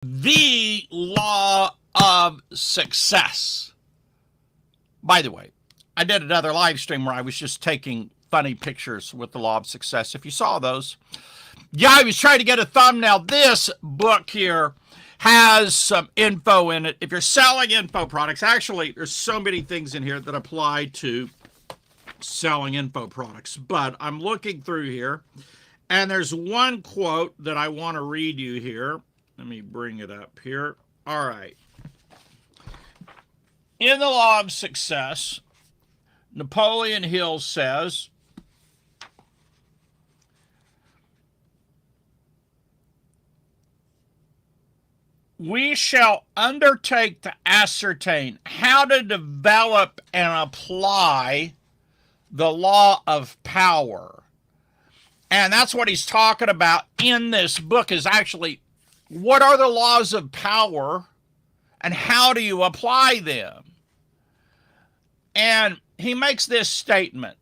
the law of success. By the way, I did another live stream where I was just taking funny pictures with the law of success. If you saw those, yeah, I was trying to get a thumbnail. This book here has some info in it. If you're selling info products, actually, there's so many things in here that apply to selling info products. But I'm looking through here, and there's one quote that I want to read you here. Let me bring it up here. All right. In the law of success, Napoleon Hill says, we shall undertake to ascertain how to develop and apply the law of power. And that's what he's talking about in this book, is actually what are the laws of power and how do you apply them? And he makes this statement.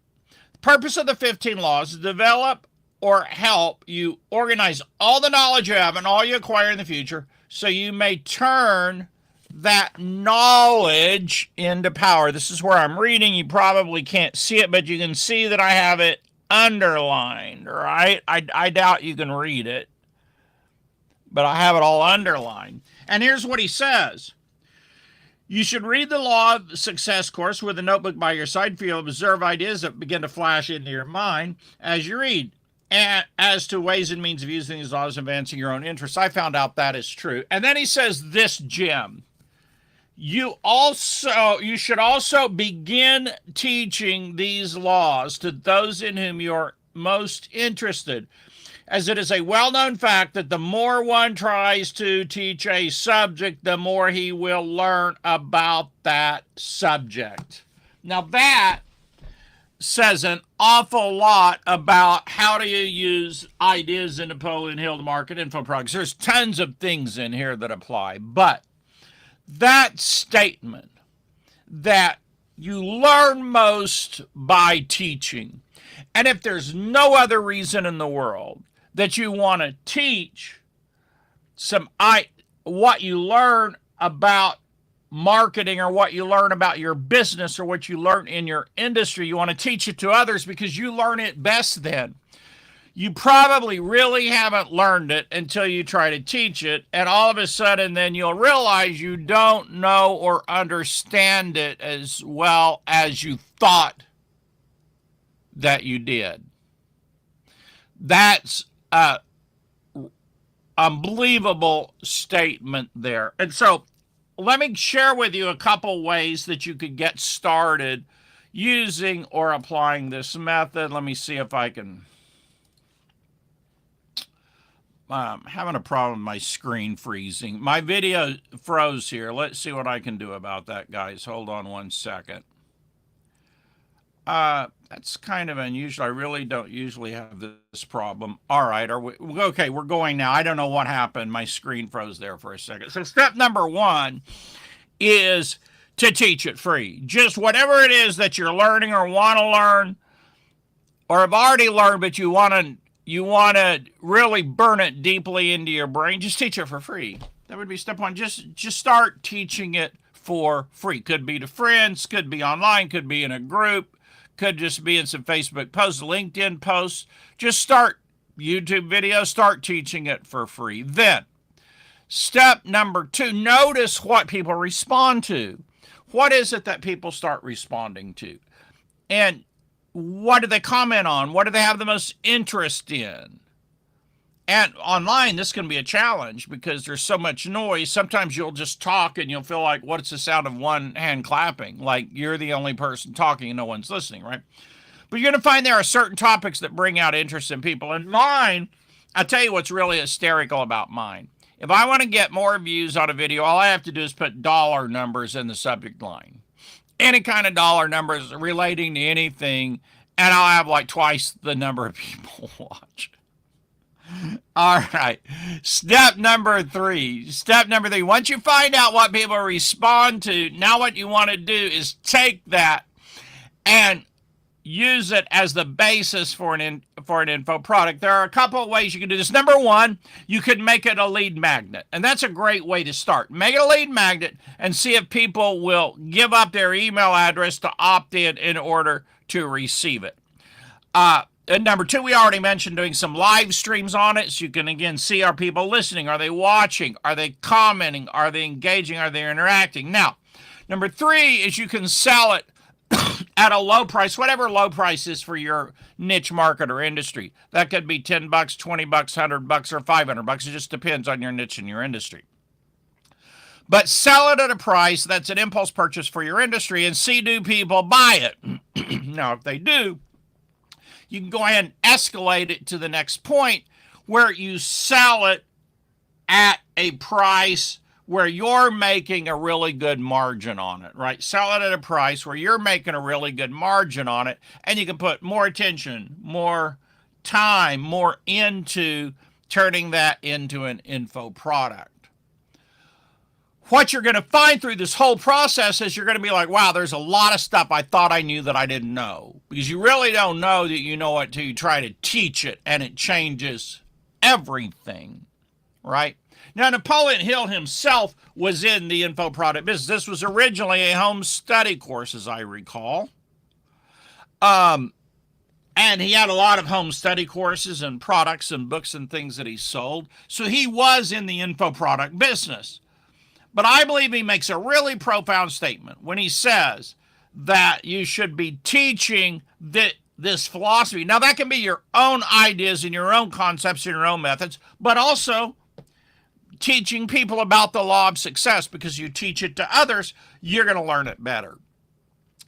The purpose of the 15 laws is to develop or help you organize all the knowledge you have and all you acquire in the future so you may turn that knowledge into power. This is where I'm reading. You probably can't see it, but you can see that I have it underlined, right? I doubt you can read it, but I have it all underlined. And here's what he says. You should read the Law of Success course with a notebook by your side, for you'll observe ideas that begin to flash into your mind as you read. And as to ways and means of using these laws, advancing your own interests, I found out that is true. And then he says this gem. You should also begin teaching these laws to those in whom you're most interested, as it is a well-known fact that the more one tries to teach a subject, the more he will learn about that subject. Now that says an awful lot about how do you use ideas in Napoleon Hill to market info products. There's tons of things in here that apply, but that statement that you learn most by teaching, and if there's no other reason in the world that you want to teach what you learn about marketing or what you learn about your business or what you learn in your industry, you want to teach it to others because you learn it best then. You probably really haven't learned it until you try to teach it, and all of a sudden then you'll realize you don't know or understand it as well as you thought that you did. That's an unbelievable statement there. And so let me share with you a couple ways that you could get started using or applying this method. Let me see if I can. Having a problem with my screen freezing. My video froze here. Let's see what I can do about that, guys. Hold on one second. That's kind of unusual. I really don't usually have this problem. All right, okay, we're going now. I don't know what happened. My screen froze there for a second. So step number one is to teach it free. Just whatever it is that you're learning or want to learn, or have already learned, but you want to really burn it deeply into your brain, just teach it for free. That would be step one. Just start teaching it for free. Could be to friends, could be online, could be in a group, could just be in some Facebook posts, LinkedIn posts. Just start YouTube videos, start teaching it for free. Then, step number two, notice what people respond to. What is it that people start responding to? And what do they comment on? What do they have the most interest in? And online, this can be a challenge because there's so much noise. Sometimes you'll just talk and you'll feel like, what's the sound of one hand clapping? Like you're the only person talking and no one's listening, right? But you're going to find there are certain topics that bring out interest in people. And mine, I'll tell you what's really hysterical about mine. If I want to get more views on a video, all I have to do is put dollar numbers in the subject line. Any kind of dollar numbers relating to anything, and I'll have like twice the number of people watch. All right. Step number three. Once you find out what people respond to, now what you want to do is take that and use it as the basis for an info product. There are a couple of ways you can do this. Number one, you could make it a lead magnet, and that's a great way to start. Make it a lead magnet and see if people will give up their email address to opt in order to receive it. And number two, we already mentioned doing some live streams on it, so you can again see, are people listening? Are they watching? Are they commenting? Are they engaging? Are they interacting? Now, number three is you can sell it at a low price, whatever low price is for your niche market or industry. That could be $10, $20, $100, or $500. It just depends on your niche and your industry. But sell it at a price that's an impulse purchase for your industry and see, do people buy it? Now, if they do, you can go ahead and escalate it to the next point where you sell it at a price where you're making a really good margin on it, right? Sell it at a price where you're making a really good margin on it, and you can put more attention, more time, more into turning that into an info product. What you're going to find through this whole process is you're going to be like, wow, there's a lot of stuff I thought I knew that I didn't know. Because you really don't know that you know it until you try to teach it, and it changes everything, right? Now, Napoleon Hill himself was in the info product business. This was originally a home study course, as I recall. And he had a lot of home study courses and products and books and things that he sold. So he was in the info product business. But I believe he makes a really profound statement when he says that you should be teaching this philosophy. Now, that can be your own ideas and your own concepts and your own methods, but also teaching people about the law of success, because you teach it to others, you're going to learn it better.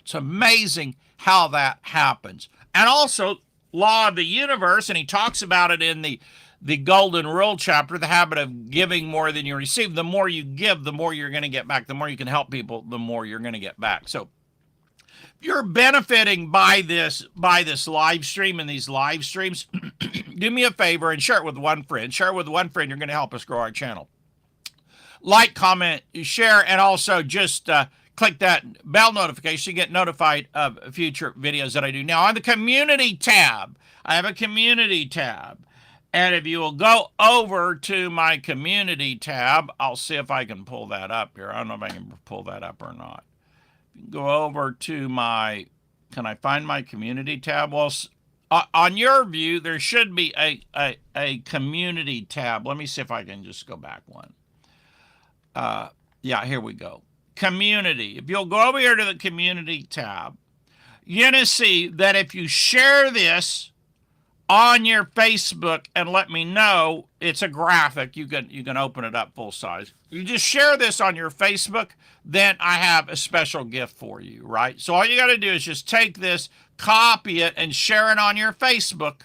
It's amazing how that happens. And also, law of the universe, and he talks about it in the golden rule chapter, the habit of giving more than you receive. The more you give, the more you're going to get back. The more you can help people, the more you're going to get back. So if you're benefiting by this live stream and these live streams, do me a favor and share it with one friend. Share it with one friend. You're going to help us grow our channel. Like, comment, share, and also just click that bell notification so you get notified of future videos that I do. Now, on the community tab, I have a community tab. And if you will go over to my community tab, I'll see if I can pull that up here. I don't know if I can pull that up or not. Go over to my, can I find my community tab? Well, on your view, there should be a community tab. Let me see if I can just go back one. Yeah, here we go. Community. If you'll go over here to the community tab, you're going to see that if you share this on your Facebook and let me know, it's a graphic. You can open it up full size. You just share this on your Facebook, then I have a special gift for you, right? So all you got to do is just take this, copy it, and share it on your Facebook.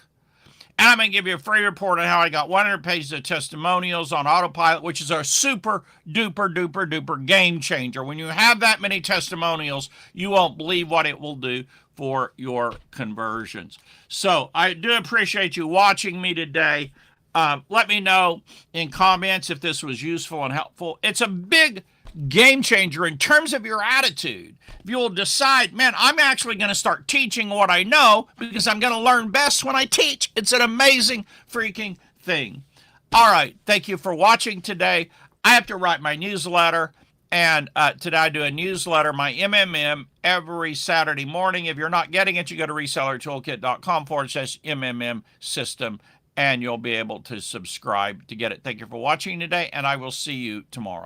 And I'm going to give you a free report on how I got 100 pages of testimonials on autopilot, which is a super duper duper duper game changer. When you have that many testimonials, you won't believe what it will do for your conversions. So I do appreciate you watching me today. Let me know in comments if this was useful and helpful. It's a big game changer in terms of your attitude. If you will decide, man, I'm actually going to start teaching what I know because I'm going to learn best when I teach. It's an amazing freaking thing. All right. Thank you for watching today. I have to write my newsletter. And today I do a newsletter, my MMM, every Saturday morning. If you're not getting it, you go to resellertoolkit.com/MMM system, and you'll be able to subscribe to get it. Thank you for watching today, and I will see you tomorrow.